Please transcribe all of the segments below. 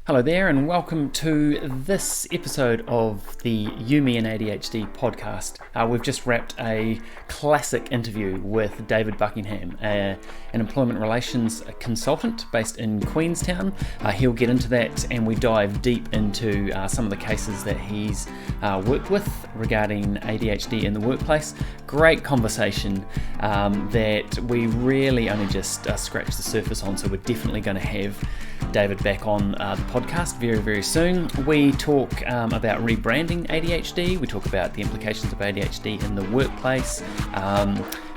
Hello there, and welcome to this episode of the You, Me and ADHD podcast. We've just wrapped a classic interview with David Buckingham, an employment relations consultant based in Queenstown. He'll get into that, and we dive deep into some of the cases that he's worked with regarding ADHD in the workplace. Great conversation that we really only just scratched the surface on, so we're definitely going to have David back on the podcast very, very soon. We talk about rebranding ADHD. We talk about the implications of ADHD in the workplace,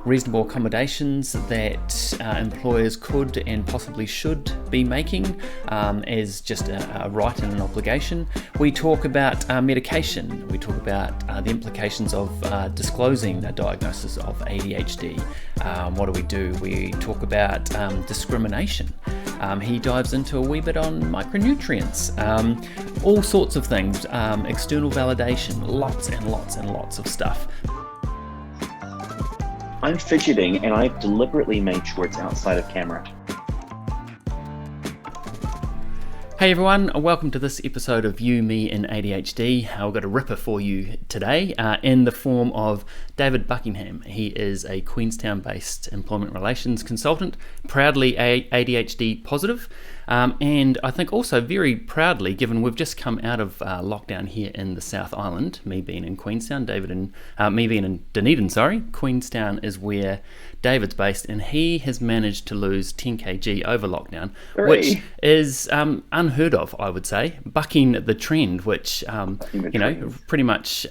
reasonable accommodations that employers could and possibly should be making as just a right and an obligation. We talk about medication. We talk about the implications of disclosing a diagnosis of ADHD. What do we do? We talk about discrimination. He dives into a wee bit on micronutrients, all sorts of things, external validation, lots and lots and lots of stuff. I'm fidgeting, and I've deliberately made sure it's outside of camera. Hey everyone, welcome to this episode of You, Me and ADHD. I've got a ripper for you today in the form of David Buckingham. He is a Queenstown-based employment relations consultant, proudly ADHD positive, and I think also very proudly, given we've just come out of lockdown here in the South Island, me being in Queenstown, me being in Dunedin, Queenstown is where David's based, and he has managed to lose 10 kg over lockdown, which is unheard of, I would say, bucking the trend, which pretty much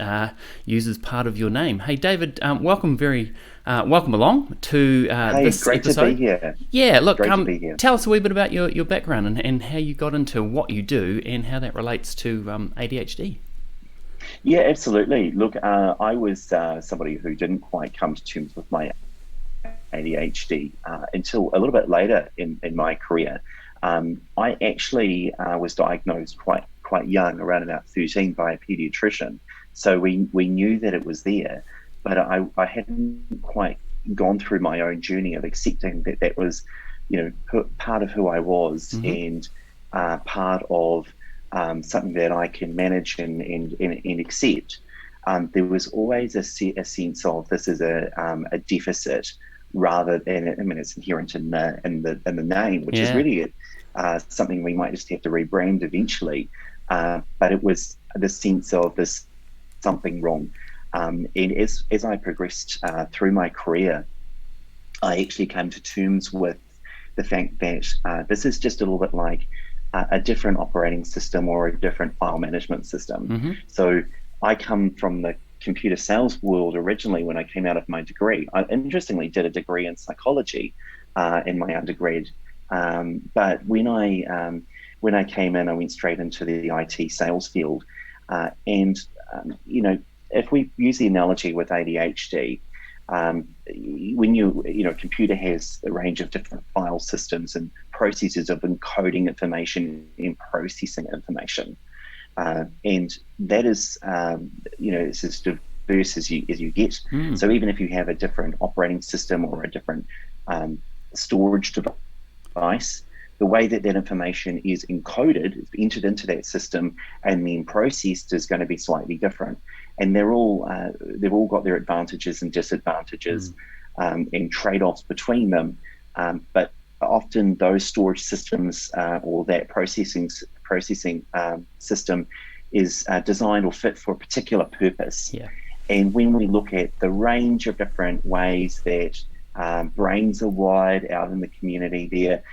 uses part of your name. Hey David, welcome along to this great episode. To be here. Yeah, look, great to be here. Tell us a wee bit about your background and how you got into what you do and how that relates to ADHD. Yeah, absolutely. Look, I was somebody who didn't quite come to terms with my ADHD until a little bit later in my career. I actually was diagnosed quite young, around about 13, by a pediatrician. So we knew that it was there, but I hadn't quite gone through my own journey of accepting that was, part of who I was, and part of something that I can manage and accept. There was always a sense of this is a deficit, rather than, it's inherent in the name, which is really something we might just have to rebrand eventually. But it was the sense of this something wrong. And as I progressed through my career, I actually came to terms with the fact that this is just a little bit like a different operating system or a different file management system. So I come from the computer sales world originally when I came out of my degree. I interestingly did a degree in psychology in my undergrad. But when I came in, I went straight into the IT sales field. If we use the analogy with ADHD, when a computer has a range of different file systems and processes of encoding information and processing information. And that is, it's as diverse as you get. So even if you have a different operating system or a different storage device, the way that information is encoded, is entered into that system and then processed, is going to be slightly different. And they've all got their advantages and disadvantages and trade-offs between them. But often those storage systems or that processing system is designed or fit for a particular purpose. Yeah. And when we look at the range of different ways that brains are wired out in the community there,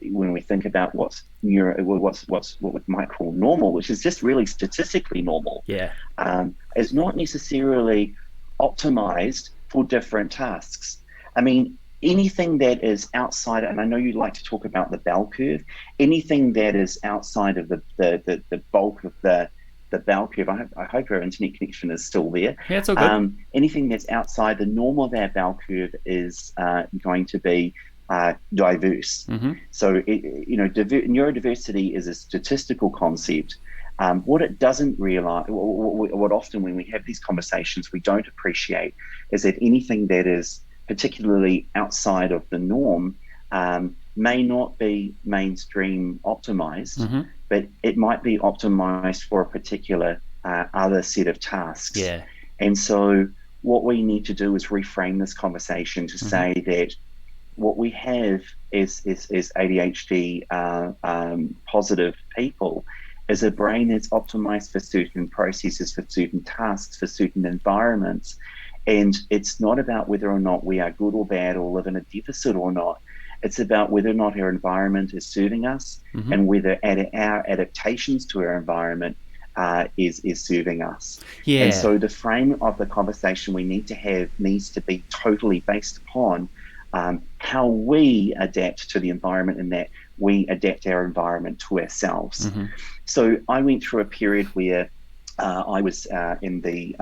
when we think about what we might call normal, which is just really statistically normal, is not necessarily optimized for different tasks. I mean, anything that is outside, and I know you like to talk about the bell curve, anything that is outside of the bulk of the bell curve, I hope our internet connection is still there. Yeah, it's all good. Anything that's outside the normal of that bell curve is going to be diverse. So, neurodiversity is a statistical concept. What it doesn't realize, what often when we have these conversations we don't appreciate, is that anything that is particularly outside of the norm may not be mainstream optimized, but it might be optimized for a particular other set of tasks. Yeah. And so what we need to do is reframe this conversation to say that what we have is ADHD positive people is a brain that's optimized for certain processes, for certain tasks, for certain environments. And it's not about whether or not we are good or bad or live in a deficit or not. It's about whether or not our environment is serving us and whether our adaptations to our environment is serving us. Yeah. And so the frame of the conversation we need to have needs to be totally based upon how we adapt to the environment and that we adapt our environment to ourselves. So I went through a period where I was in the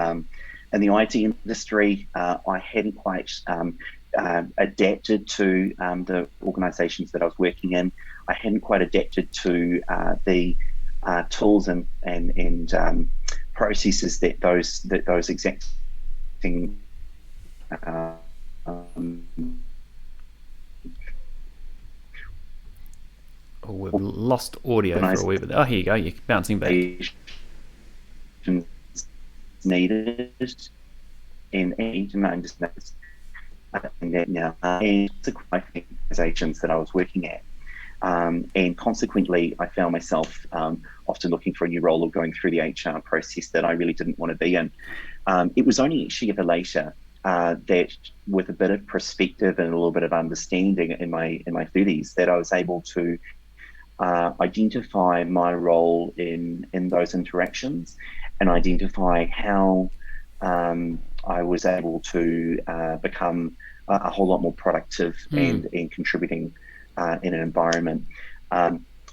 IT industry. I hadn't quite adapted to the organizations that I was working in. I hadn't quite adapted to the tools and processes that those exacting we've lost audio for a wee bit. Oh, here you go. You're bouncing back. Needed and understand that now, and organizations that I was working at. And consequently, I found myself often looking for a new role or going through the HR process that I really didn't want to be in. It was only actually ever later that, with a bit of perspective and a little bit of understanding in my 30s, that I was able to identify my role in those interactions and identify how I was able to become a whole lot more productive and contributing in an environment.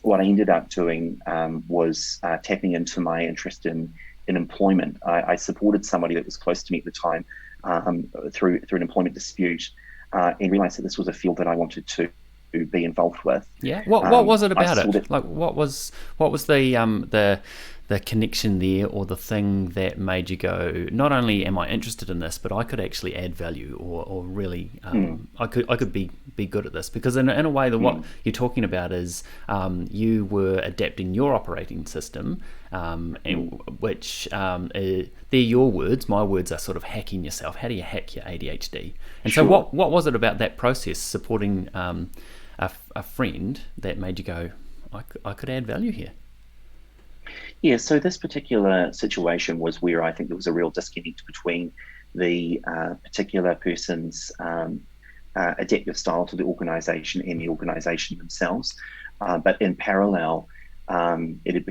What I ended up doing was tapping into my interest in employment. I supported somebody that was close to me at the time through an employment dispute and realized that this was a field that I wanted to be involved with. Yeah. What was it about it? Like, what was the connection there, or the thing that made you go, not only am I interested in this, but I could actually add value, or really I could be good at this? Because in a way, what you're talking about is you were adapting your operating system, which they're your words. My words are sort of hacking yourself. How do you hack your ADHD? And so what was it about that process, supporting a friend, that made you go, I could add value here? Yeah, so this particular situation was where I think there was a real disconnect between the particular person's adaptive style to the organisation and the organisation themselves. But in parallel, it had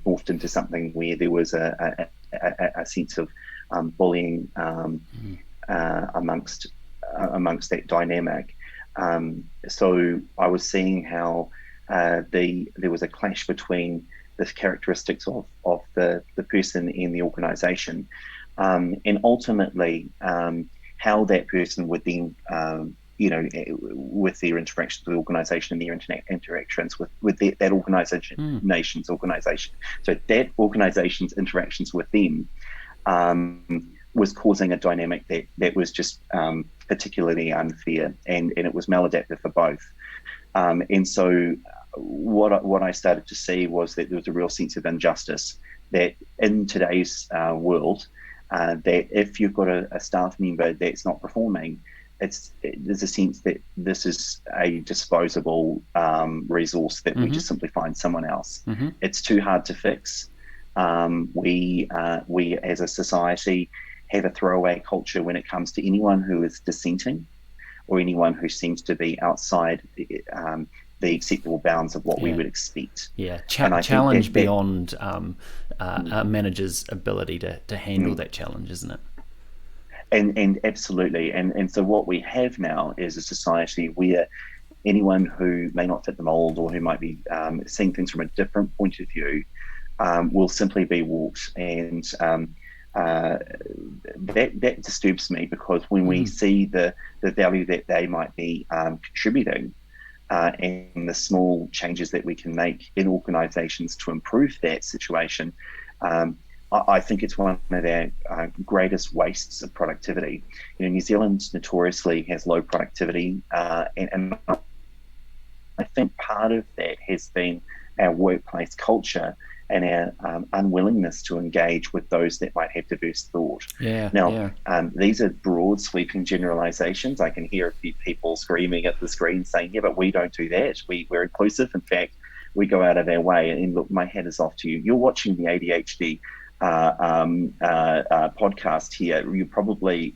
morphed into something where there was a sense of bullying amongst that dynamic. So I was seeing how there was a clash between the characteristics of the person in the organisation, and ultimately how that person would then, with their interactions with the organisation and their interactions with that organisation's organisation. So that organisation's interactions with them was causing a dynamic that was just particularly unfair, and it was maladaptive for both. And so what I started to see was that there was a real sense of injustice, that in today's world, that if you've got a staff member that's not performing, there's a sense that this is a disposable resource that we just simply find someone else. It's too hard to fix. We as a society have a throwaway culture when it comes to anyone who is dissenting or anyone who seems to be outside the acceptable bounds of what we would expect. Yeah, challenge beyond a manager's ability to handle that challenge, isn't it? And absolutely. And so what we have now is a society where anyone who may not fit the mold, or who might be seeing things from a different point of view, will simply be walked. And that disturbs me, because when we see the value that they might be contributing, and the small changes that we can make in organisations to improve that situation, I think it's one of our greatest wastes of productivity. New Zealand notoriously has low productivity, and I think part of that has been our workplace culture and our unwillingness to engage with those that might have diverse thought. Now, these are broad, sweeping generalizations. I can hear a few people screaming at the screen saying, yeah, but we don't do that. We're inclusive. In fact, we go out of our way. And look, my hat is off to you. You're watching the ADHD podcast here. You probably,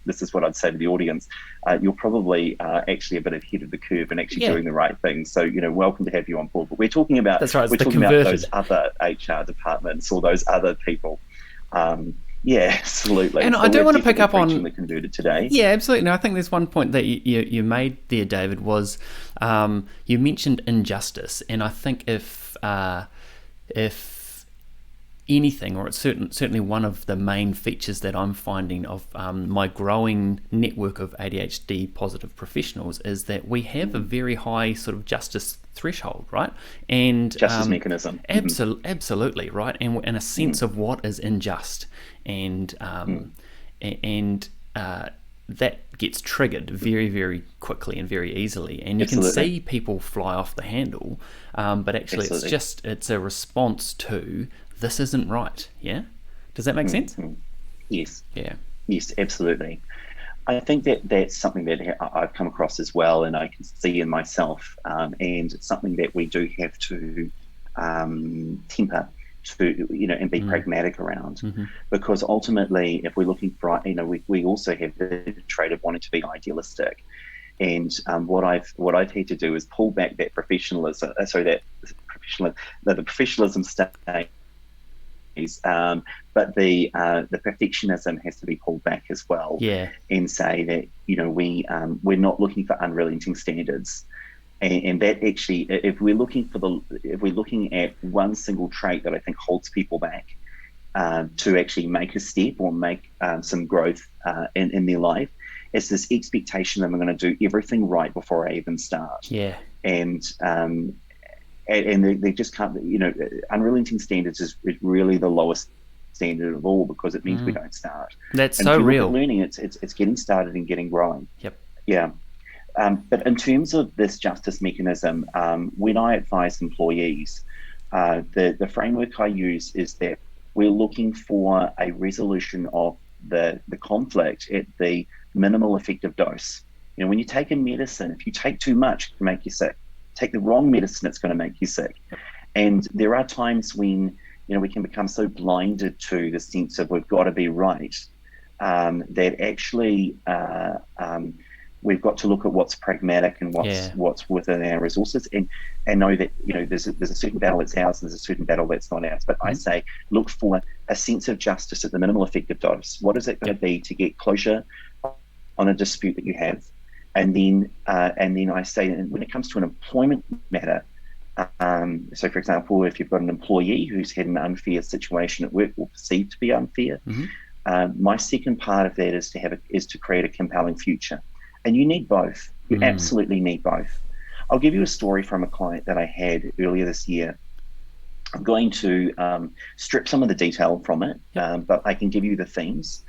this is what I'd say to the audience. You're probably actually a bit ahead of the curve and actually doing the right thing. So, welcome to have you on board. But we're talking about we're talking about those other HR departments or those other people. Yeah, absolutely. And so I do want to pick up on the converted today. Yeah, absolutely. No, I think there's one point that you made there, David, was you mentioned injustice, and I think if anything, or it's certainly one of the main features that I'm finding of my growing network of ADHD positive professionals, is that we have a very high sort of justice threshold, right? And justice mechanism. Absolutely, right? And a sense of what is unjust, and that gets triggered very, very quickly and very easily, and you can see people fly off the handle, but actually it's a response to, this isn't right. Yeah, does that make sense? Yes. Yeah. Yes, absolutely. I think that's something that I've come across as well, and I can see in myself, and it's something that we do have to temper to, and be pragmatic around, because ultimately, if we're looking for, we also have the trait of wanting to be idealistic, and what I've had to do is pull back that professionalism, the professionalism state. But the perfectionism has to be pulled back as well, and say that we're not looking for unrelenting standards, and that actually, if we're looking at one single trait that I think holds people back to actually make a step or make some growth in their life, it's this expectation that I'm going to do everything right before I even start. And they just can't, unrelenting standards is really the lowest standard of all, because it means we don't start. That's so real. Learning, it's getting started and getting growing. Yep. Yeah. But in terms of this justice mechanism, when I advise employees, the framework I use is that we're looking for a resolution of the conflict at the minimal effective dose. When you take a medicine, if you take too much, it can make you sick. Take the wrong medicine, it's going to make you sick. And there are times when we can become so blinded to the sense of we've got to be right, that actually we've got to look at what's pragmatic and what's within our resources, and know that there's a certain battle that's ours and there's a certain battle that's not ours. But I say look for a sense of justice at the minimal effective dose. What is it going to be to get closure on a dispute that you have? And then I say, when it comes to an employment matter, so for example, if you've got an employee who's had an unfair situation at work or perceived to be unfair, my second part of that is to create a compelling future. And you need both. You absolutely need both. I'll give you a story from a client that I had earlier this year. I'm going to strip some of the detail from it, but I can give you the themes.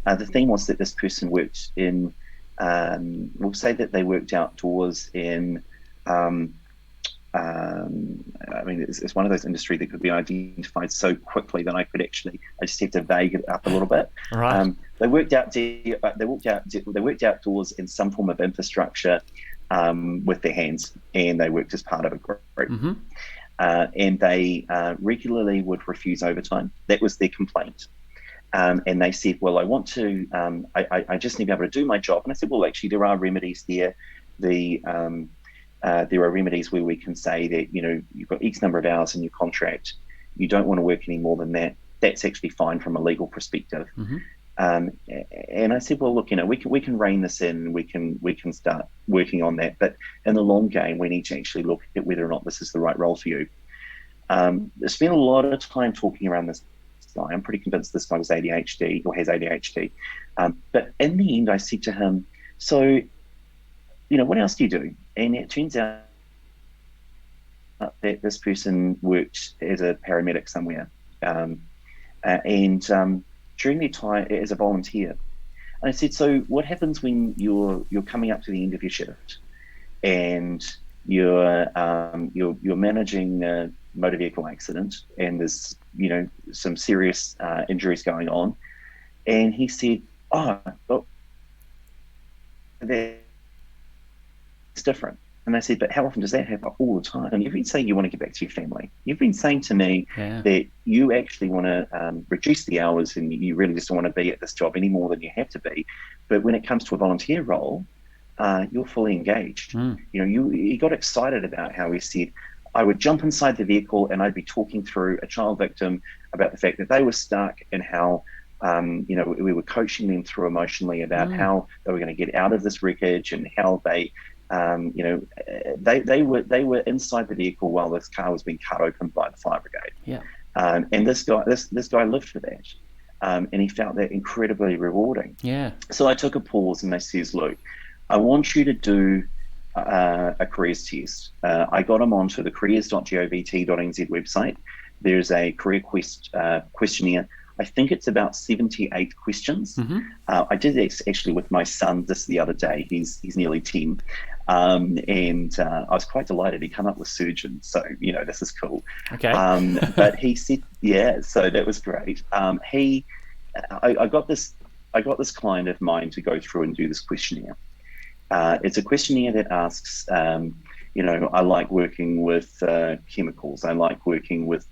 The theme was that this person worked in, we'll say that they worked outdoors in, it's one of those industries that could be identified so quickly that I just have to vague it up a little bit. Right. They worked outdoors in some form of infrastructure with their hands, and they worked as part of a group. And they regularly would refuse overtime. That was their complaint. And they said, well, I want to, I just need to be able to do my job. And I said, well, actually, there are remedies there. There are remedies where we can say that, you've got X number of hours in your contract. You don't want to work any more than that. That's actually fine from a legal perspective. And I said, well, look, we can rein this in. We can start working on that. But in the long game, we need to actually look at whether or not this is the right role for you. I spent a lot of time talking around this guy. I'm pretty convinced this guy was ADHD or has ADHD. But in the end, I said to him, so, what else do you do? And it turns out that this person worked as a paramedic somewhere. And during their time as a volunteer. And I said, so what happens when you're coming up to the end of your shift and you're managing a motor vehicle accident, and there's some serious injuries going on. And he said, "Oh, well, that's different." And I said, "But how often does that happen?" "All the time." And you've been saying you want to get back to your family. You've been saying to me that you actually want to reduce the hours, and you really just don't want to be at this job any more than you have to be. But when it comes to a volunteer role, you're fully engaged. He got excited about how he said, "I would jump inside the vehicle and I'd be talking through a child victim about the fact that they were stuck, and how we were coaching them through emotionally about how they were going to get out of this wreckage, and how they they were inside the vehicle while this car was being cut open by the fire brigade." And this guy lived for that, and he felt that incredibly rewarding. So I took a pause and I says, "Look, I want you to do a careers test." I got him onto the careers.govt.nz website. There's a career questionnaire. I think it's about 78 questions. I did this actually with my son this the other day. He's nearly 10. And I was quite delighted. He came up with surgeon, so this is cool. But he said, so that was great. I got this client of mine to go through and do this questionnaire. It's a questionnaire that asks, I like working with chemicals. I like working with,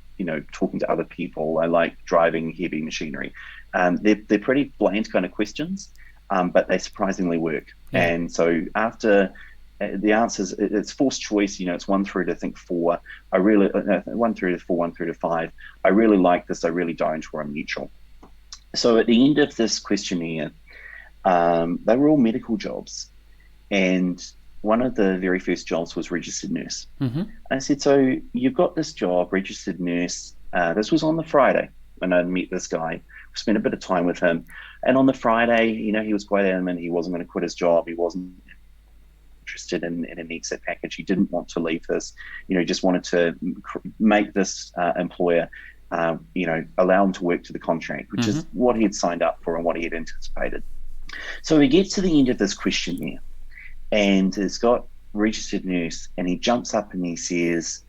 talking to other people. I like driving heavy machinery. They're pretty bland kind of questions, but they surprisingly work. And so after the answers, it's forced choice. It's 1 through to, I think, 4. I really 1 through to 4, 1 through to 5. I really like this. I really don't, or I'm neutral. So at the end of this questionnaire, they were all medical jobs. And one of the very first jobs was registered nurse. And I said, "So you've got this job, registered nurse." This was on the Friday when I met this guy. We spent a bit of time with him. And on the Friday, he was quite adamant he wasn't going to quit his job. He wasn't interested in an exit package. He didn't want to leave this. He just wanted to make this employer, allow him to work to the contract, which is what he had signed up for and what he had anticipated. So he gets to the end of this questionnaire, and it's got registered nurse, and he jumps up and he says,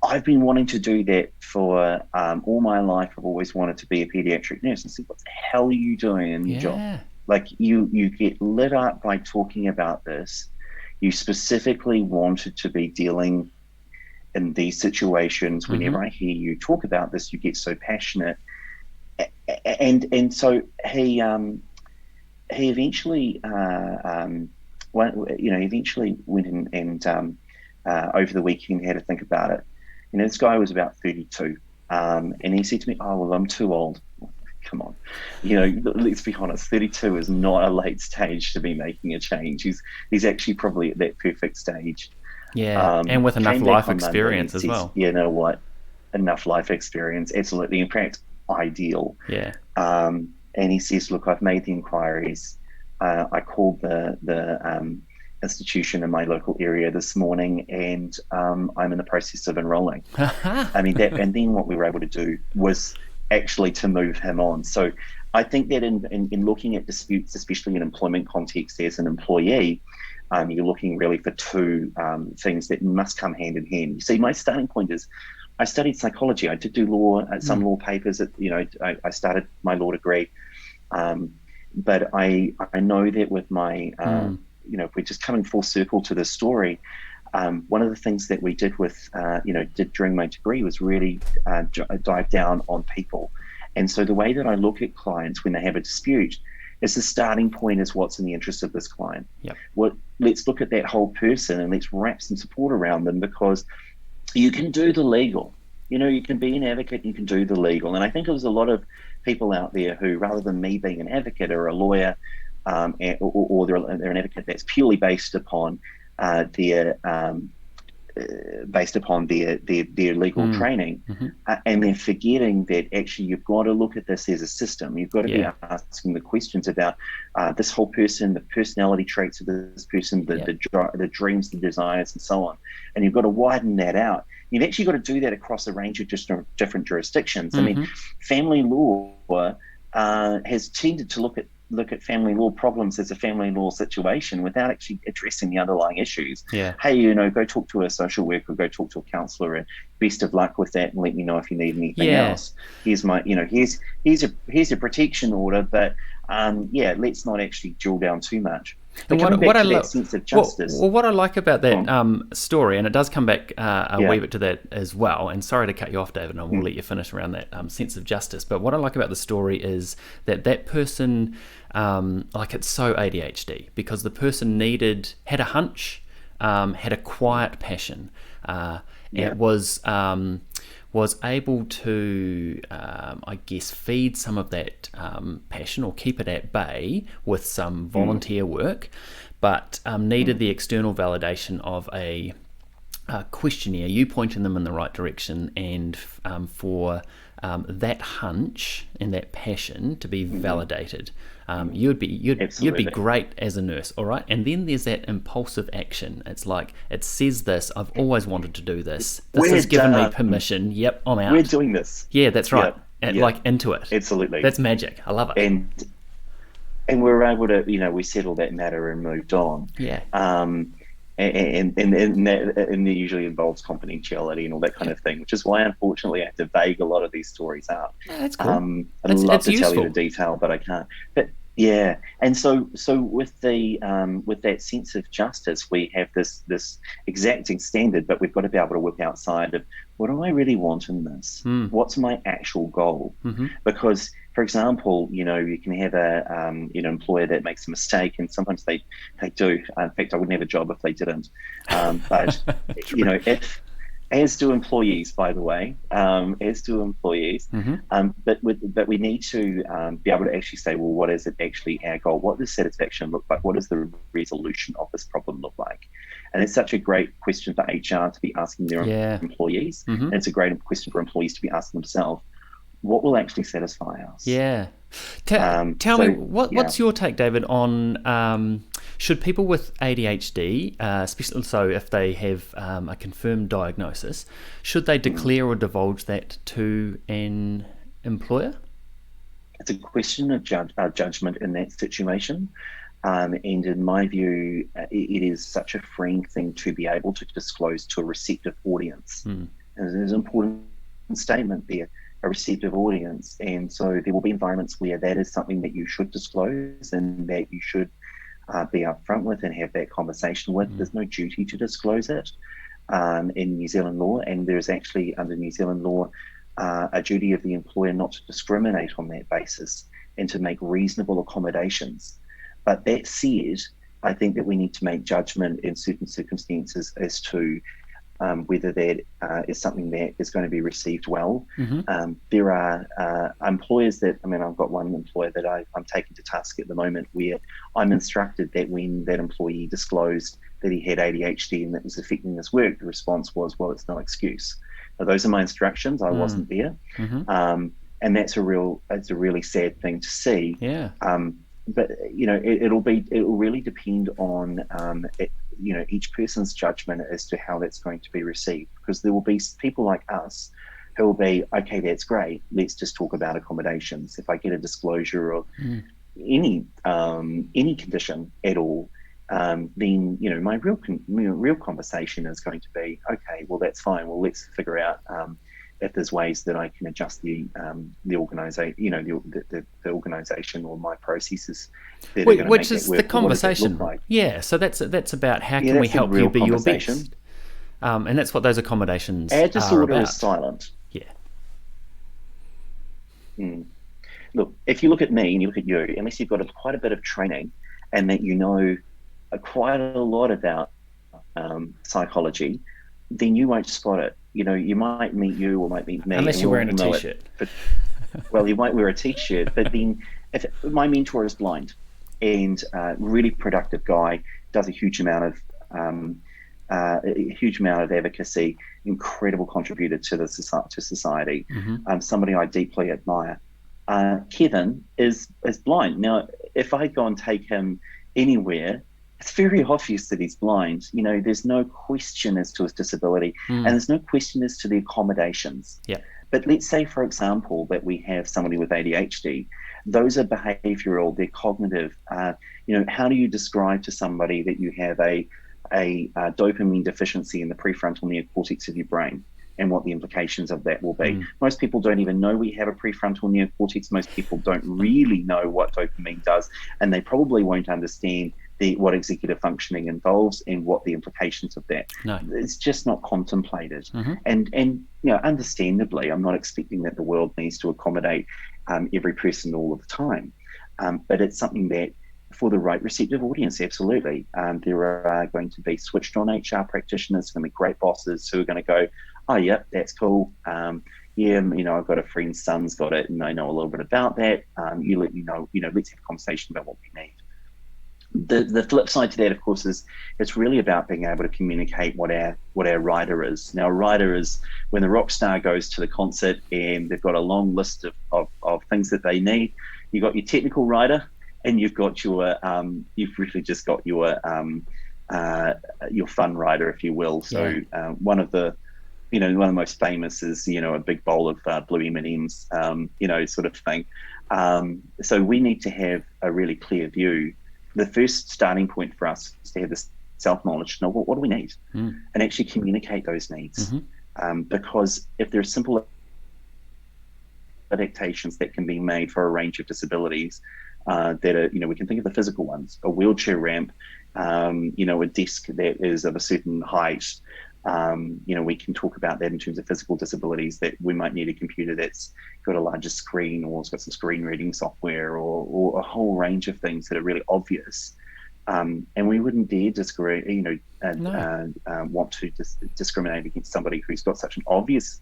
"I've been wanting to do that for all my life. I've always wanted to be a pediatric nurse." I said, "What the hell are you doing in your job? Like, you get lit up by talking about this. You specifically wanted to be dealing in these situations. Whenever I hear you talk about this, you get so passionate." And so he eventually went and over the weekend had to think about it. This guy was about 32, and he said to me, "Oh, well, I'm too old." Come on, let's be honest. 32 is not a late stage to be making a change. He's actually probably at that perfect stage. And with enough life experience as well. You know what? Enough life experience, absolutely. In fact, ideal. And he says, "Look, I've made the inquiries. I called the institution in my local area this morning, and I'm in the process of enrolling." And then what we were able to do was actually to move him on. So I think that in looking at disputes, especially in employment context as an employee, you're looking really for two things that must come hand in hand. You see, my starting point is I studied psychology. I did do law, some law papers. I started my law degree. But I know that with my, if we're just coming full circle to the story, one of the things that we did did during my degree was really dive down on people. And so the way that I look at clients when they have a dispute is the starting point is what's in the interest of this client. Let's look at that whole person and let's wrap some support around them, because you can do the legal. You can be an advocate, you can do the legal. And I think there's a lot of people out there who, rather than me being an advocate or a lawyer, or they're an advocate that's purely based upon their legal training, and then forgetting that actually you've got to look at this as a system. You've got to be asking the questions about this whole person, the personality traits of this person, the dreams, the desires, and so on. And you've got to widen that out. You've actually got to do that across a range of different jurisdictions. I mean, family law has tended to look at look at family law problems as a family law situation without actually addressing the underlying issues. Yeah. Hey, go talk to a social worker, go talk to a counsellor, and best of luck with that. And let me know if you need anything else. Here's my, here's a protection order, but let's not actually drill down too much. But coming back to that sense of justice. Well, what I like about that story, and it does come back a wee bit to that as well, and sorry to cut you off, David, and I will let you finish around that sense of justice, but what I like about the story is that person, it's so ADHD, because the person had a hunch, had a quiet passion, it was able to, feed some of that passion, or keep it at bay with some volunteer work, but needed the external validation of a questionnaire, you pointing them in the right direction, and for that hunch and that passion to be validated. You'd be great as a nurse, all right? And then there's that impulsive action. It's like, it says this, I've always wanted to do this. This has given me permission. Yep, I'm out. We're doing this. Yeah, that's right. Into it. Absolutely. That's magic. I love it. And we were able to, we settled that matter and moved on. Yeah. And that usually involves confidentiality and all that kind of thing, which is why, unfortunately, I have to vague a lot of these stories out. Yeah, that's cool. I'd love to tell you the detail, but I can't. But yeah, and so with that sense of justice, we have this exacting standard, but we've got to be able to work outside of, what do I really want in this? What's my actual goal? Because, for example, you can have a employer that makes a mistake, and sometimes they do. In fact, I wouldn't have a job if they didn't. But as do employees, by the way, as do employees. But we need to be able to actually say, well, what is it actually our goal? What does satisfaction look like? What does the resolution of this problem look like? And it's such a great question for HR to be asking their employees. And it's a great question for employees to be asking themselves, what will actually satisfy us? Yeah. Tell me, what's your take, David, on should people with ADHD, especially so if they have a confirmed diagnosis, should they declare or divulge that to an employer? It's a question of judgment in that situation. And in my view, it is such a freeing thing to be able to disclose to a receptive audience. And there's an important statement there, a receptive audience. And so there will be environments where that is something that you should disclose and that you should be upfront with and have that conversation with. There's no duty to disclose it in New Zealand law, and there's actually, under New Zealand law, a duty of the employer not to discriminate on that basis and to make reasonable accommodations. But that said, I think that we need to make judgment in certain circumstances as to whether that is something that is going to be received well. There are employers that, I've got one employer that I'm taking to task at the moment, where I'm instructed that when that employee disclosed that he had ADHD and that was affecting his work, the response was, well, it's no excuse. Now, those are my instructions. I wasn't there. And that's a really sad thing to see. Yeah. But it'll really depend on each person's judgment as to how that's going to be received, because there will be people like us who will be, okay, that's great, let's just talk about accommodations. If I get a disclosure of any condition at all, then my real conversation is going to be, okay, well, that's fine, well, let's figure out if there's ways that I can adjust the organization, the organization or my processes. Which is the conversation. Yeah, so that's about how can we help you be your best. And that's what those accommodations Our disorder are about. Is silent. Yeah. Look, if you look at me and you look at you, unless you've got quite a bit of training and that you know quite a lot about psychology, then you won't spot it. You might meet you or might meet me. Unless you're wearing a t-shirt. Well, you might wear a t-shirt, but then if my mentor is blind and really productive guy, does a huge amount of advocacy, incredible contributor to society, somebody I deeply admire. Kevin is blind. Now, if I go and take him anywhere, it's very obvious that he's blind. There's no question as to his disability, and there's no question as to the accommodations. Yeah. But let's say, for example, that we have somebody with ADHD. Those are behavioral, they're cognitive. How do you describe to somebody that you have a dopamine deficiency in the prefrontal neocortex of your brain, and what the implications of that will be? Most people don't even know we have a prefrontal neocortex. Most people don't really know what dopamine does, and they probably won't understand what executive functioning involves and what the implications of that. No. It's just not contemplated. And understandably, I'm not expecting that the world needs to accommodate every person all of the time, but it's something that, for the right receptive audience, absolutely. There are going to be switched on HR practitioners, going to be great bosses who are going to go, oh, yep, that's cool. I've got a friend's son's got it and I know a little bit about that. You let me know, let's have a conversation about what we need. The flip side to that, of course, is it's really about being able to communicate what our rider is. Now, a rider is when the rock star goes to the concert and they've got a long list of things that they need. You've got your technical rider, and you've got you've really just got your fun rider, if you will. So one of the most famous is a big bowl of blue M&Ms, sort of thing. So we need to have a really clear view. The first starting point for us is to have this self-knowledge to know what do we need, and actually communicate those needs. Because if there's simple adaptations that can be made for a range of disabilities, that are, we can think of the physical ones, a wheelchair ramp, a desk that is of a certain height. We can talk about that in terms of physical disabilities, that we might need a computer that's got a larger screen, or it's got some screen reading software, or a whole range of things that are really obvious. And we wouldn't dare want to discriminate against somebody who's got such an obvious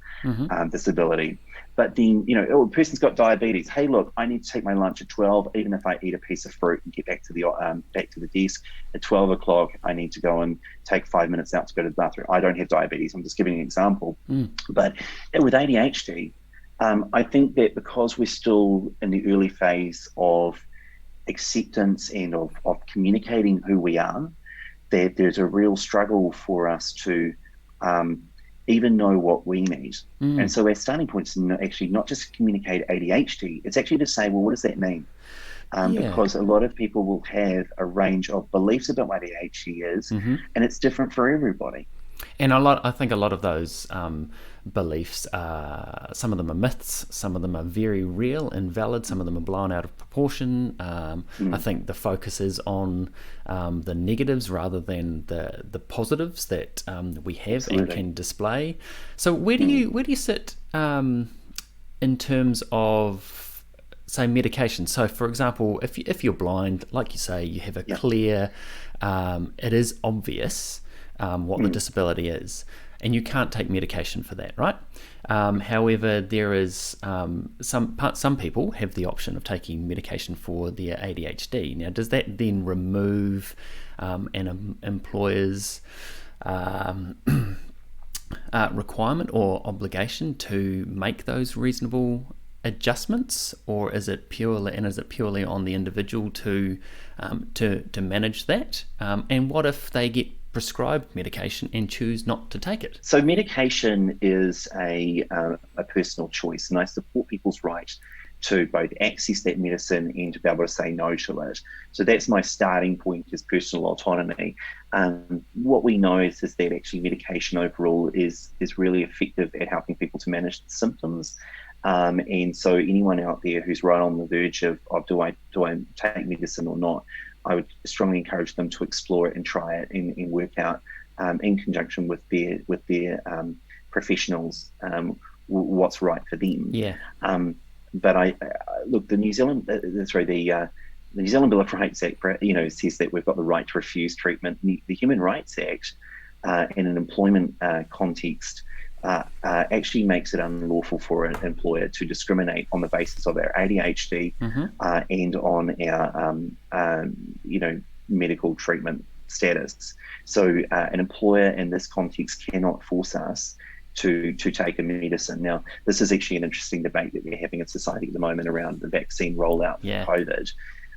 disability. But then, the person's got diabetes. Hey, look, I need to take my lunch at 12, even if I eat a piece of fruit and get back to the desk at 12 o'clock. I need to go and take 5 minutes out to go to the bathroom. I don't have diabetes. I'm just giving an example. But with ADHD, I think that because we're still in the early phase of acceptance and of communicating who we are, that there's a real struggle for us to even know what we need. And so our starting point is actually not just communicate ADHD, it's actually to say, well, what does that mean? Because a lot of people will have a range of beliefs about what ADHD is, and it's different for everybody. And I think a lot of those beliefs, some of them are myths, some of them are very real and valid, some of them are blown out of proportion. I think the focus is on the negatives rather than the positives that we have and can display. So where do you sit in terms of, say, medication? So, for example, if you're blind, like you say, you have a clear, it is obvious what the disability is, and you can't take medication for that, right? However, there is some people have the option of taking medication for their ADHD. Now, does that then remove an employer's requirement or obligation to make those reasonable adjustments, or is it purely on the individual to manage that? And what if they get prescribed medication and choose not to take it? So medication is a personal choice, and I support people's right to both access that medicine and to be able to say no to it. So that's my starting point, is personal autonomy. What we know is that actually medication overall is really effective at helping people to manage the symptoms. And so anyone out there who's right on the verge of do I take medicine or not, I would strongly encourage them to explore it and try it and work out in conjunction with their professionals what's right for them. Yeah. But I look, the New Zealand Bill of Rights Act, says that we've got the right to refuse treatment. The Human Rights Act, in an employment context, actually makes it unlawful for an employer to discriminate on the basis of our ADHD and on our medical treatment status. So an employer in this context cannot force us to take a medicine. Now, this is actually an interesting debate that we're having in society at the moment around the vaccine rollout for COVID.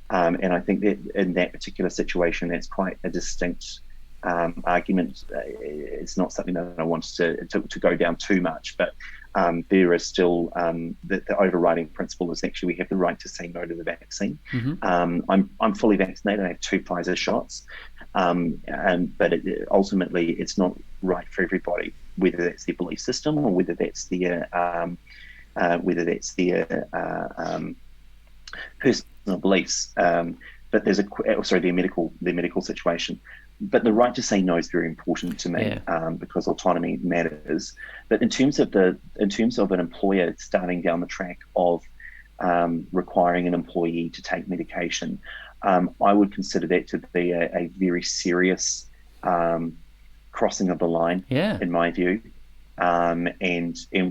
And I think that in that particular situation, that's quite a distinct argument. It's not something that I wanted to go down too much, but there is still the overriding principle is actually we have the right to say no to the vaccine. I'm fully vaccinated. I have 2 Pfizer shots, but ultimately it's not right for everybody, whether that's their belief system or whether that's their personal beliefs. But there's their medical situation. But the right to say no is very important to me, because autonomy matters. But in terms of an employer starting down the track of requiring an employee to take medication, I would consider that to be a very serious crossing of the line, in my view, and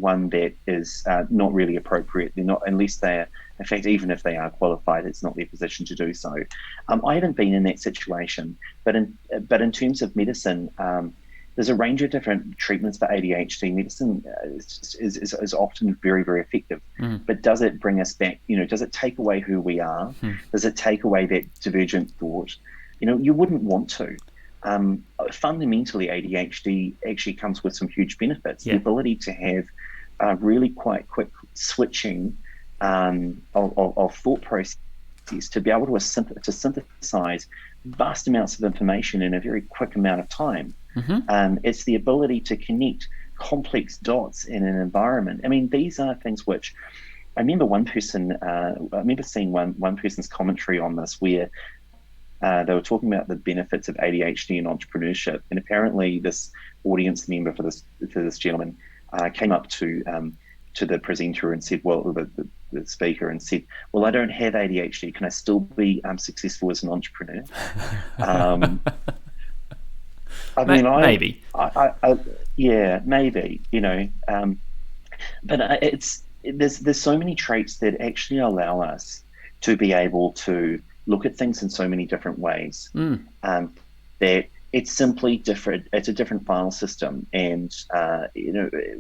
one that is not really appropriate. They're not, unless they're, in fact, even if they are qualified, it's not their position to do so. I haven't been in that situation, but in terms of medicine, there's a range of different treatments for ADHD. Medicine is often very, very effective, but does it bring us back? Does it take away who we are? Does it take away that divergent thought? You wouldn't want to. Fundamentally, ADHD actually comes with some huge benefits. The ability to have really quite quick switching of thought processes, to be able to synthesize vast amounts of information in a very quick amount of time. It's the ability to connect complex dots in an environment. I mean, these are things which I remember seeing one person's commentary on this where they were talking about the benefits of ADHD and entrepreneurship, and apparently this audience member for this gentleman came up to the presenter and said, well, the speaker, and said, well, I don't have ADHD. Can I still be successful as an entrepreneur? Maybe. Yeah, maybe. But there's so many traits that actually allow us to be able to look at things in so many different ways, that it's simply different. It's a different file system, and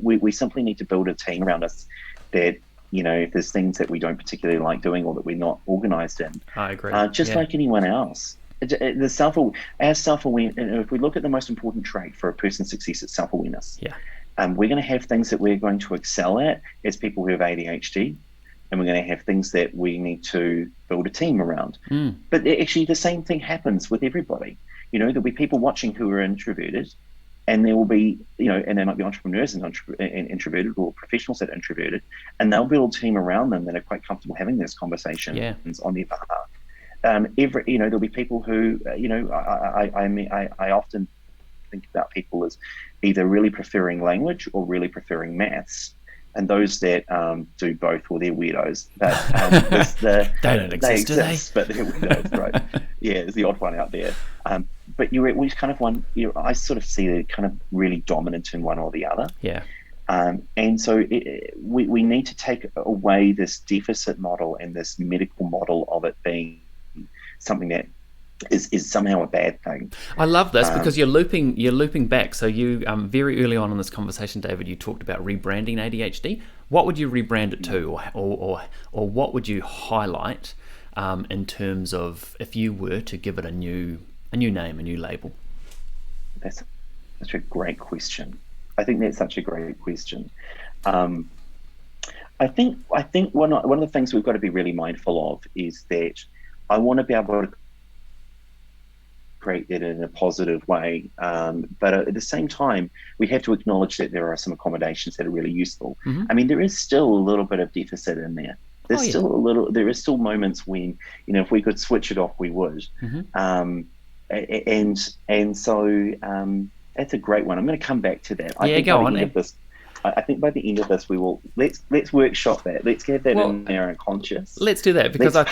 we simply need to build a team around us that, if there's things that we don't particularly like doing or that we're not organized in, I agree. Like anyone else, our self-awareness. If we look at the most important trait for a person's success, it's self-awareness. We're going to have things that we're going to excel at as people who have ADHD, and we're going to have things that we need to build a team around. But actually, the same thing happens with everybody. There'll be people watching who are introverted, and there will be, and they might be entrepreneurs and introverted, or professionals that are introverted, and they'll build a team around them that are quite comfortable having this conversations on their behalf. There'll be people who, I often think about people as either really preferring language or really preferring maths. And those that do both, well, they're weirdos. But they don't exist, do they? But they're weirdos, right? Yeah, there's the odd one out there. But we kind of I sort of see it kind of really dominant in one or the other. And so we need to take away this deficit model and this medical model of it being something that is somehow a bad thing. I love this because you're looping back. So you very early on in this conversation, David, you talked about rebranding ADHD. What would you rebrand it to, or what would you highlight in terms of if you were to give it a new name, a new label? That's such a great question. I think that's such a great question. I think one of the things we've got to be really mindful of is that I want to be able to create that in a positive way, but at the same time we have to acknowledge that there are some accommodations that are really useful. I mean, there is still a little bit of deficit in there. There is still moments when, if we could switch it off, we would. And so that's a great one. I'm going to come back to that. I think by the end of this, we will let's workshop that. Let's get that in our unconscious. Let's do that, because let's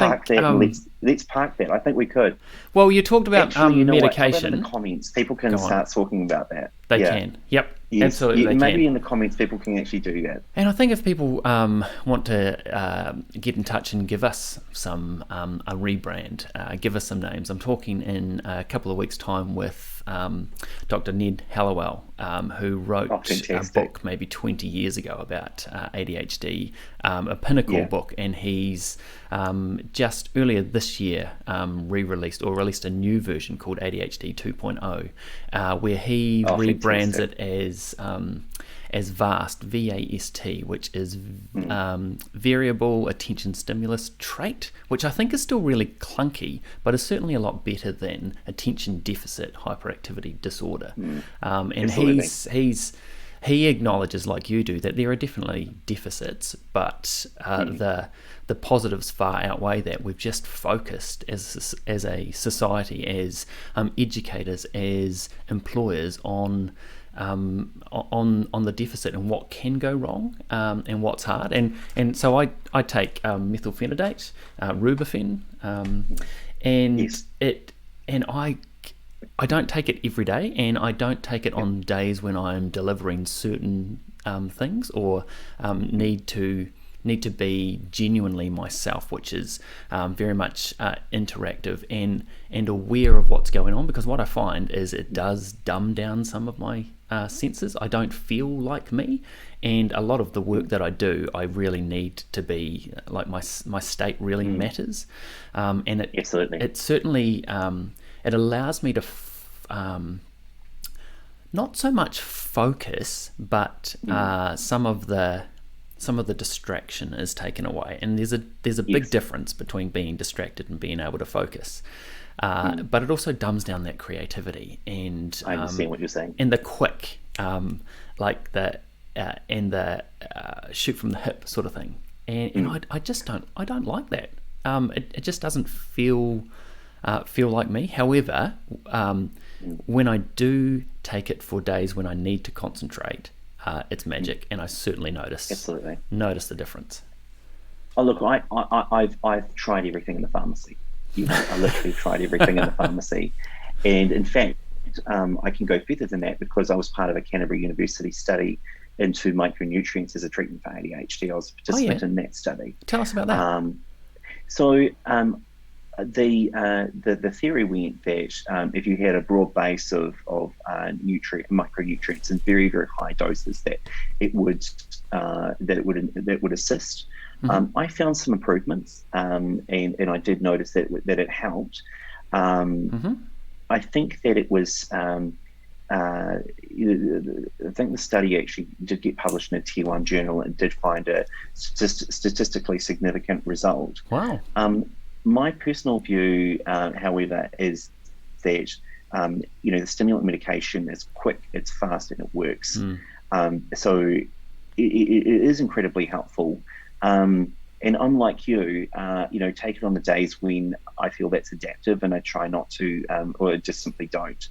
park that. I think we could. Well, you talked about medication. In the comments, people can start talking about that. They can. Yep. Yes. Absolutely. They maybe can. In the comments, people can actually do that. And I think if people want to get in touch and give us some a rebrand, give us some names. I'm talking in a couple of weeks' time with Dr. Ned Hallowell, who wrote a book maybe 20 years ago about ADHD, a pinnacle book, and he's just earlier this year released a new version called ADHD 2.0, where he rebrands it as VAST, VAST, which is variable attention stimulus trait, which I think is still really clunky, but is certainly a lot better than attention deficit hyperactivity disorder. And he acknowledges, like you do, that there are definitely deficits, but the positives far outweigh that. We've just focused as a society, as educators, as employers on the deficit and what can go wrong, and what's hard, and so I take methylphenidate, Rubifen, and I don't take it every day, and I don't take it on days when I'm delivering certain things or need to be genuinely myself, which is very much interactive and aware of what's going on, because what I find is it does dumb down some of my senses. I don't feel like me, and a lot of the work that I do, I really need to be like my state really matters, and it certainly it allows me to not so much focus, but some of the distraction is taken away, and there's a big difference between being distracted and being able to focus. But it also dumbs down that creativity, and I understand what you're saying. And the quick, like the shoot from the hip sort of thing, and I just don't like that. It just doesn't feel like me. However, when I do take it for days when I need to concentrate, it's magic, and I certainly notice the difference. Oh look, I've tried everything in the pharmacy. I literally tried everything in the pharmacy, and in fact, I can go further than that, because I was part of a Canterbury University study into micronutrients as a treatment for ADHD. I was a participant in that study. Tell us about that. The theory went that if you had a broad base of micronutrients in very, very high doses, that it would assist. I found some improvements, and I did notice that it helped. I think that it was. I think the study actually did get published in a Tier 1 journal and did find a statistically significant result. Wow. My personal view, however, is that the stimulant medication is quick, it's fast, and it works. So it is incredibly helpful. And unlike you, take it on the days when I feel that's adaptive, and I try not to, or just simply don't.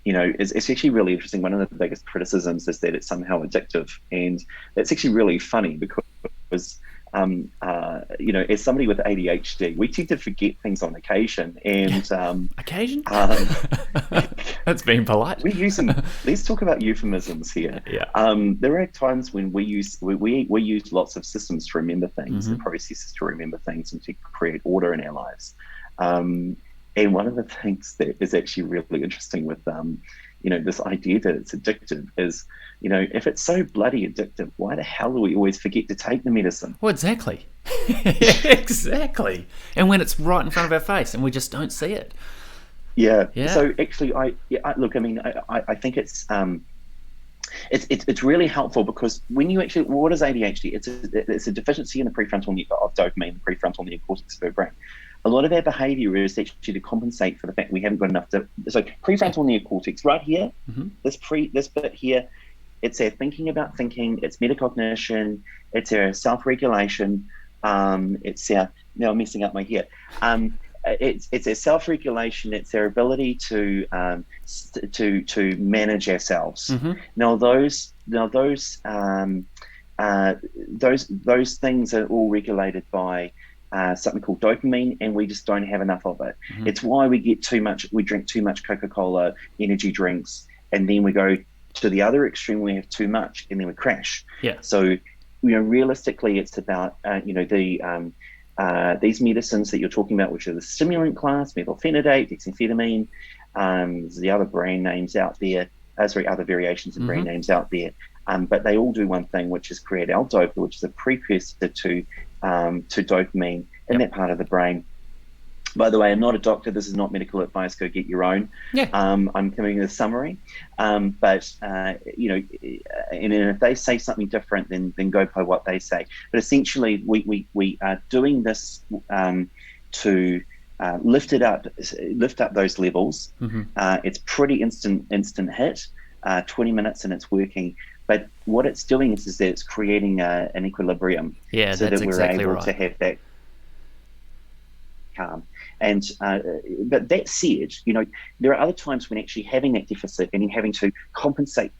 It's actually really interesting. One of the biggest criticisms is that it's somehow addictive, and that's actually really funny, because as somebody with ADHD, we tend to forget things on occasion, and occasion. That's being polite. Let's talk about euphemisms here. There are times when we use lots of systems to remember things and processes to remember things and to create order in our lives. And one of the things that is actually really interesting with this idea that it's addictive is, if it's so bloody addictive, why the hell do we always forget to take the medicine? Well, exactly. Exactly. And when it's right in front of our face and we just don't see it. Yeah. So actually, I think it's really helpful, because when you actually, what is ADHD? It's a deficiency in the prefrontal of dopamine, the prefrontal neocortex of our brain. A lot of our behavior is actually to compensate for the fact we haven't got enough. So prefrontal neocortex right here, this bit here, it's our thinking about thinking, it's metacognition, it's our self-regulation, it's our, now I'm messing up my hair. It's our self-regulation, it's our ability to manage ourselves. Now those things are all regulated by something called dopamine, and we just don't have enough of it. It's why we drink too much Coca-Cola, energy drinks, and then we go to the other extreme, we have too much, and then we crash. So realistically, it's about these medicines that you're talking about, which are the stimulant class, methylphenidate, dexamphetamine, There's the other brand names out there, other variations of brand names out there. But they all do one thing, which is create L-DOPA, which is a precursor to dopamine in that part of the brain. By the way, I'm not a doctor. This is not medical advice. Go get your own. Yeah. I'm giving a summary. But and if they say something different, then go by what they say. But essentially, we are doing this to lift up those levels. It's pretty instant hit, 20 minutes and it's working. But what it's doing is that it's creating an equilibrium. Yeah, so that's that we're exactly able right. to have that calm. And but that said, there are other times when actually having that deficit and having to compensate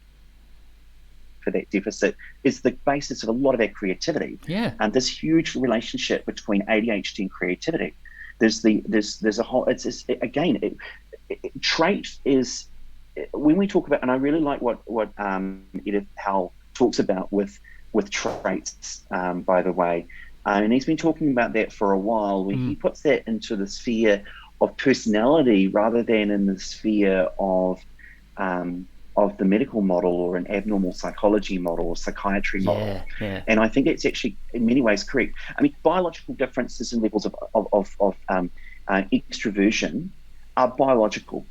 for that deficit is the basis of a lot of our creativity. Yeah. And this huge relationship between ADHD and creativity. There's a whole. Trait is when we talk about, and I really like what Edith Howell talks about with traits. By the way. And he's been talking about that for a while, where he puts that into the sphere of personality rather than in the sphere of the medical model or an abnormal psychology model or psychiatry model. Yeah. And I think it's actually in many ways correct. I mean, biological differences in levels of extroversion are biological.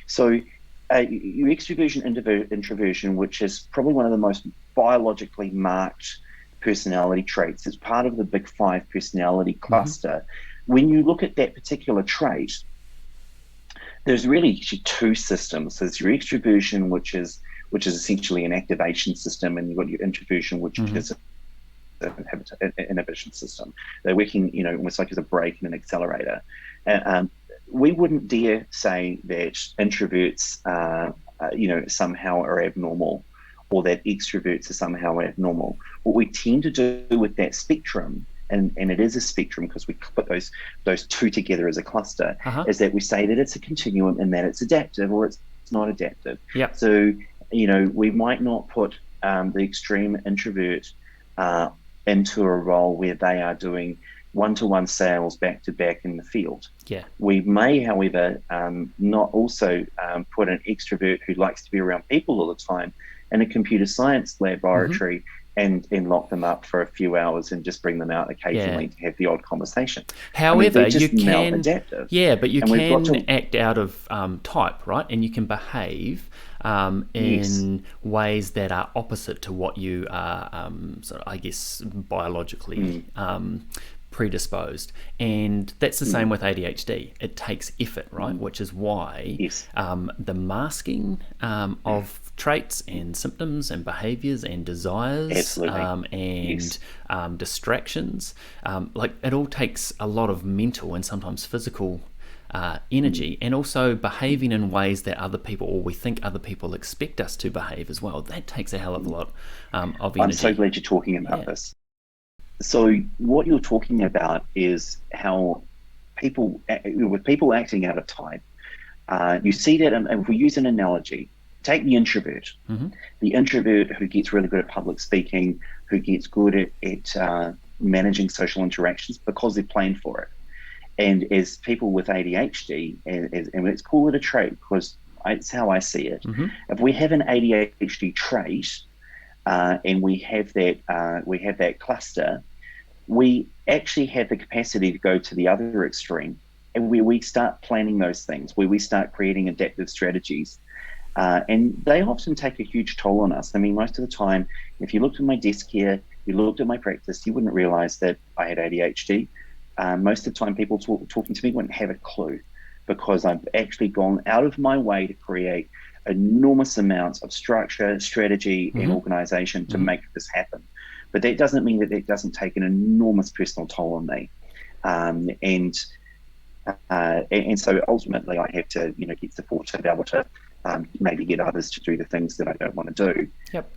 So your extroversion, introversion, which is probably one of the most biologically marked personality traits. It's part of the big 5 personality cluster. When you look at that particular trait, there's really actually 2 systems. There's your extroversion, which is essentially an activation system, and you've got your introversion, which is an inhibition system. They're working, almost like as a brake and an accelerator. We wouldn't dare say that introverts, somehow are abnormal, or that extroverts are somehow abnormal. What we tend to do with that spectrum, and it is a spectrum because we put those 2 together as a cluster, is that we say that it's a continuum and that it's adaptive or it's not adaptive. Yeah. So, we might not put the extreme introvert into a role where they are doing one-to-one sales back-to-back in the field. Yeah. We may, however, not also put an extrovert who likes to be around people all the time in a computer science laboratory and lock them up for a few hours and just bring them out occasionally to have the odd conversation. However, you can adaptive. But you can act out of type, right? And you can behave in ways that are opposite to what you are, biologically predisposed. And that's the same with ADHD. It takes effort, right? Which is why the masking of traits and symptoms and behaviors and desires and distractions, it all takes a lot of mental and sometimes physical energy, and also behaving in ways that other people, or we think other people, expect us to behave as well. That takes a hell of a lot of energy. I'm so glad you're talking about this. So what you're talking about is how people acting out of type, you see that, and if we use an analogy, take the introvert. The introvert who gets really good at public speaking, who gets good at managing social interactions because they're planned for it. And as people with ADHD, and let's call it a trait because it's how I see it. If we have an ADHD trait, and we have that cluster, we actually have the capacity to go to the other extreme, and we start planning those things, where we start creating adaptive strategies, and they often take a huge toll on us. I mean, most of the time, if you looked at my desk here, you looked at my practice, you wouldn't realize that I had ADHD. Most of the time, people talking to me wouldn't have a clue, because I've actually gone out of my way to create enormous amounts of structure, strategy, and organization to make this happen. But that doesn't mean that doesn't take an enormous personal toll on me. And so ultimately I have to, get support to be able to maybe get others to do the things that I don't want to do. Yep.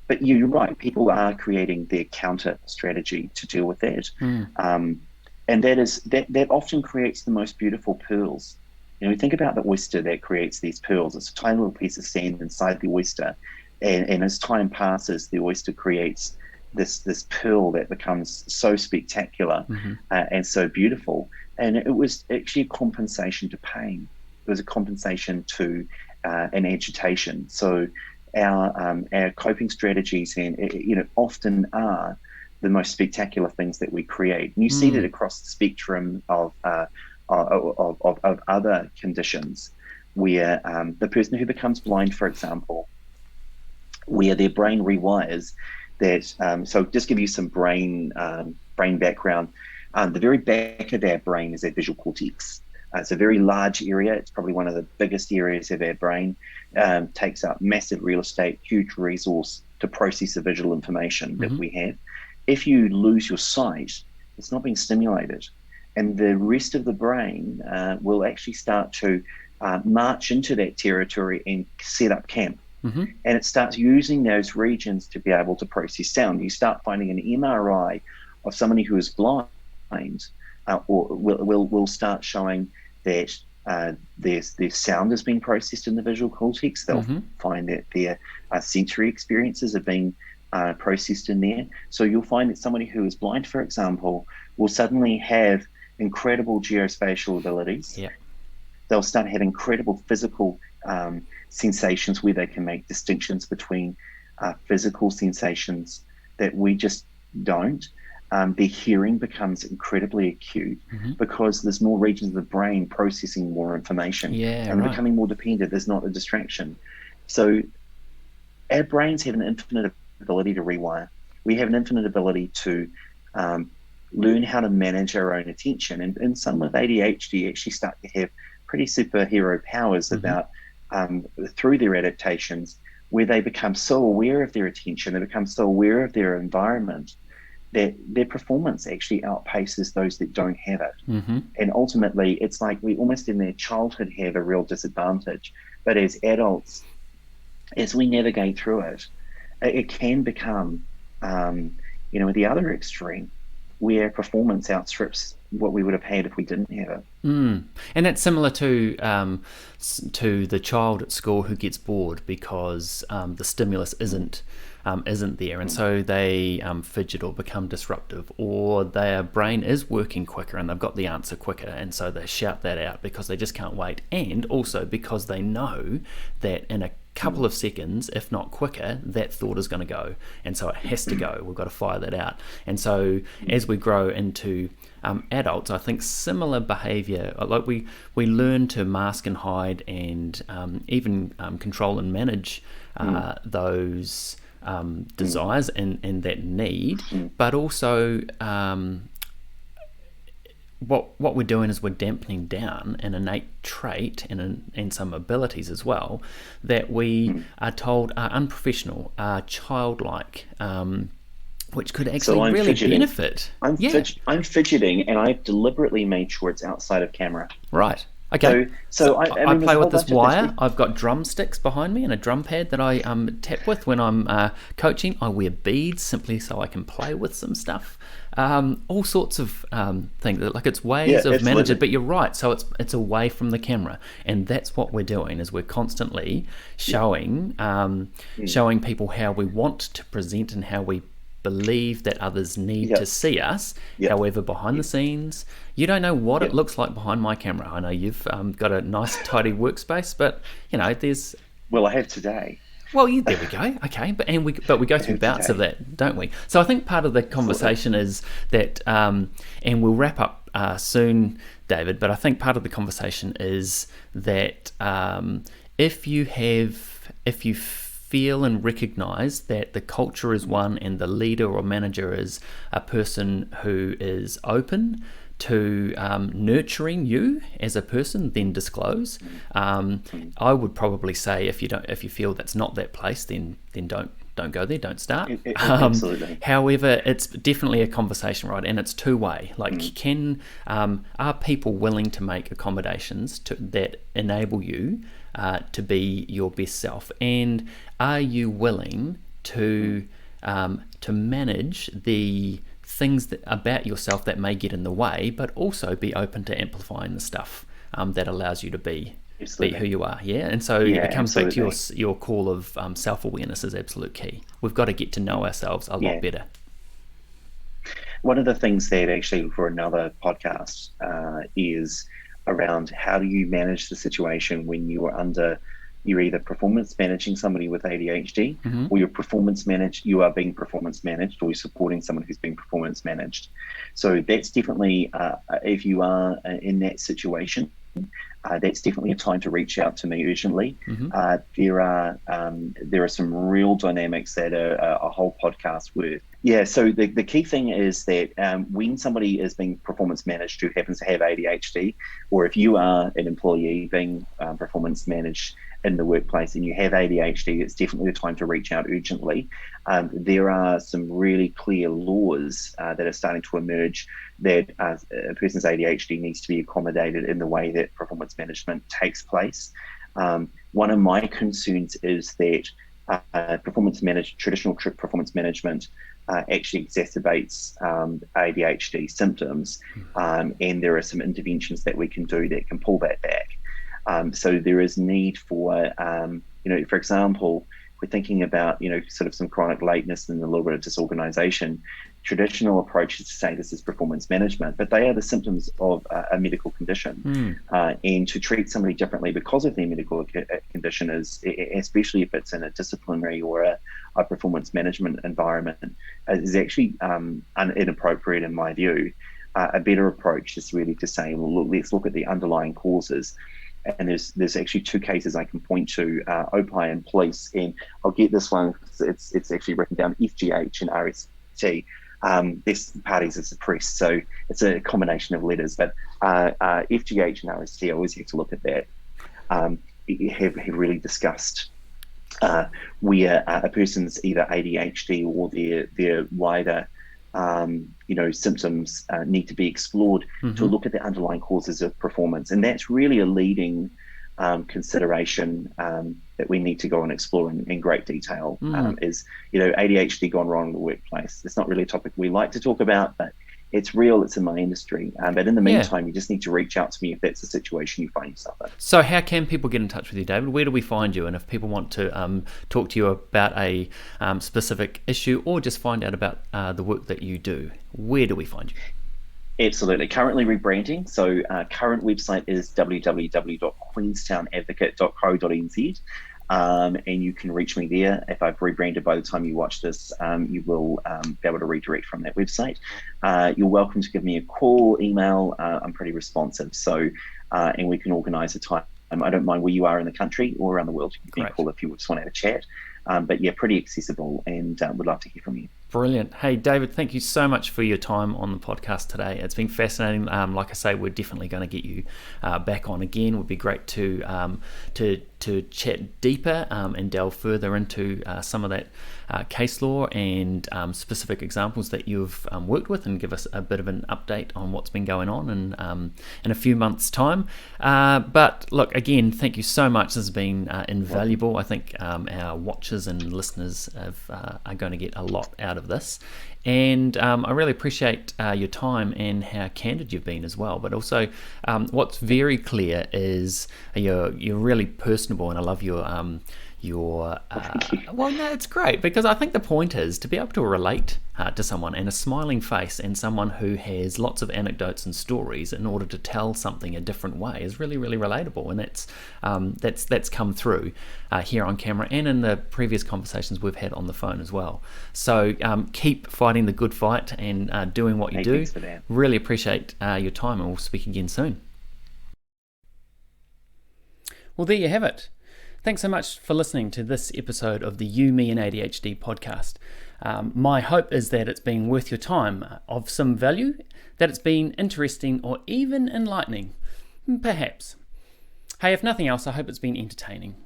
But you're right, people are creating their counter strategy to deal with that. And that often creates the most beautiful pearls. Think about the oyster that creates these pearls. It's a tiny little piece of sand inside the oyster. And as time passes, the oyster creates this pearl that becomes so spectacular and so beautiful. And it was actually a compensation to pain. there's a compensation to an agitation. So our coping strategies, and often are the most spectacular things that we create. And you see that across the spectrum of other conditions, where the person who becomes blind, for example, where their brain rewires that. So just give you some brain background. The very back of our brain is our visual cortex. It's a very large area. It's probably one of the biggest areas of our brain. Takes up massive real estate, huge resource to process the visual information that we have. If you lose your sight, it's not being stimulated. And the rest of the brain will actually start to march into that territory and set up camp. And it starts using those regions to be able to process sound. You start finding an MRI of somebody who is blind, or will start showing that their sound is being processed in the visual cortex. They'll find that their sensory experiences are being processed in there. So you'll find that somebody who is blind, for example, will suddenly have incredible geospatial abilities. They'll start having incredible physical sensations, where they can make distinctions between physical sensations that we just don't. Their hearing becomes incredibly acute because there's more regions of the brain processing more information, and they're becoming more dependent. There's not a distraction. So our brains have an infinite ability to rewire. We have an infinite ability to learn how to manage our own attention. And some with ADHD actually start to have pretty superhero powers about through their adaptations, where they become so aware of their attention, they become so aware of their environment, that their performance actually outpaces those that don't have it. And ultimately, it's like we almost in their childhood have a real disadvantage. But as adults, as we navigate through it, it can become, the other extreme, where performance outstrips what we would have had if we didn't have it. And that's similar to the child at school who gets bored because the stimulus isn't there, and so they fidget or become disruptive, or their brain is working quicker and they've got the answer quicker, and so they shout that out because they just can't wait, and also because they know that in a couple of seconds, if not quicker, that thought is going to go, and so it has to go. We've got to fire that out. And so as we grow into adults, I think similar behavior, like we learn to mask and hide and even control and manage those desires and that need, but also what we're doing is we're dampening down an innate trait and some abilities as well that we are told are unprofessional, are childlike, which could actually really benefit. I'm fidgeting, and I've deliberately made sure it's outside of camera. Right. Okay. So I play with this wire. I've got drumsticks behind me and a drum pad that I tap with when I'm coaching. I wear beads simply so I can play with some stuff. All sorts of things. Like it's ways of managing it. But you're right. So it's away from the camera, and that's what we're doing. Is we're constantly showing people how we want to present and how we believe that others need to see us. However, behind the scenes, you don't know what it looks like behind my camera. I know you've got a nice tidy workspace, but there's... Well, I have today. Well, there we go. Okay, but we go through bouts of that, don't we? So I think part of the conversation is that, and we'll wrap up soon, David, but I think part of the conversation is that if you feel and recognize that the culture is one and the leader or manager is a person who is open to nurturing you as a person, then disclose. I would probably say if you feel that's not that place, then don't go there, don't start. Absolutely. However, it's definitely a conversation, right? And it's two-way. Like, are people willing to make accommodations that enable you to be your best self? And are you willing to manage the things about yourself that may get in the way, but also be open to amplifying the stuff that allows you to be who you are? And so it comes back to your call of self-awareness is absolute key. We've got to get to know ourselves a lot better. One of the things that actually for another podcast is around how do you manage the situation when you're either performance managing somebody with ADHD, or you are being performance managed, or you're supporting someone who's being performance managed. So that's definitely, if you are in that situation, that's definitely a time to reach out to me urgently. There are some real dynamics that are a whole podcast worth. Yeah, so the key thing is that when somebody is being performance managed who happens to have ADHD, or if you are an employee being performance managed in the workplace and you have ADHD, it's definitely the time to reach out urgently. There are some really clear laws that are starting to emerge that a person's ADHD needs to be accommodated in the way that performance management takes place. One of my concerns is that traditional performance management actually exacerbates ADHD symptoms, and there are some interventions that we can do that can pull that back. So there is need for, for example, we're thinking about, sort of some chronic lateness and a little bit of disorganization. Traditional approaches to say this is performance management, but they are the symptoms of a medical condition. And to treat somebody differently because of their medical condition is, especially if it's in a disciplinary or a performance management environment, is actually inappropriate in my view. A better approach is really to say, well, let's look at the underlying causes. And there's actually two cases I can point to, OPI and police, and I'll get this one. It's actually written down, FGH and RST. This parties are suppressed, so it's a combination of letters. But FGH and RST, I always have to look at that. Have really discussed where a person's either ADHD or their wider symptoms need to be explored to look at the underlying causes of performance. And that's really a leading consideration that we need to go and explore in great detail. Is ADHD gone wrong in the workplace? It's not really a topic we like to talk about, but it's real. It's in my industry. But in the meantime, you just need to reach out to me if that's the situation you find yourself in. So how can people get in touch with you, David? Where do we find you? And if people want to talk to you about a specific issue or just find out about the work that you do, where do we find you? Absolutely. Currently rebranding. So current website is www.queenstownadvocate.co.nz. And you can reach me there. If I've rebranded by the time you watch this, you will be able to redirect from that website. You're welcome to give me a call, email. I'm pretty responsive. So, and we can organise a time. I don't mind where you are in the country or around the world. You can call if you just want to have a chat. But yeah, pretty accessible, and would love to hear from you. Brilliant. Hey, David, thank you so much for your time on the podcast today. It's been fascinating. Like I say, we're definitely going to get you back on again. It would be great to chat deeper and delve further into some of that case law and specific examples that you've worked with, and give us a bit of an update on what's been going on in a few months' time. But look, again, thank you so much. This has been invaluable. I think our watchers and listeners are going to get a lot out of this, and I really appreciate your time and how candid you've been as well. But also, what's very clear is you're really personable, and I love your well, no, it's great, because I think the point is to be able to relate to someone, and a smiling face and someone who has lots of anecdotes and stories in order to tell something a different way is really, really relatable, and that's come through here on camera and in the previous conversations we've had on the phone as well. So keep fighting the good fight and doing what you do. Thanks for that. Really appreciate your time, and we'll speak again soon. Well, there you have it. Thanks so much for listening to this episode of the You, Me and ADHD podcast. My hope is that it's been worth your time, of some value, that it's been interesting or even enlightening, perhaps. Hey, if nothing else, I hope it's been entertaining.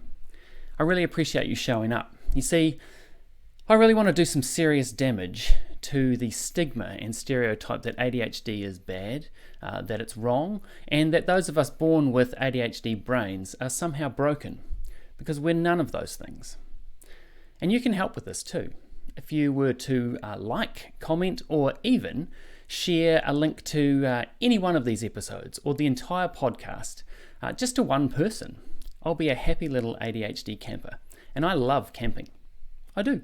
I really appreciate you showing up. You see, I really want to do some serious damage to the stigma and stereotype that ADHD is bad, that it's wrong, and that those of us born with ADHD brains are somehow broken, because we're none of those things. And you can help with this too. If you were to like, comment, or even share a link to any one of these episodes or the entire podcast, just to one person, I'll be a happy little ADHD camper. And I love camping. I do.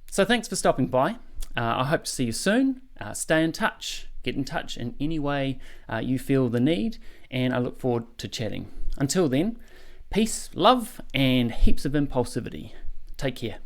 So thanks for stopping by. I hope to see you soon. Stay in touch. Get in touch in any way you feel the need. and I look forward to chatting. Until then, peace, love, and heaps of impulsivity. Take care.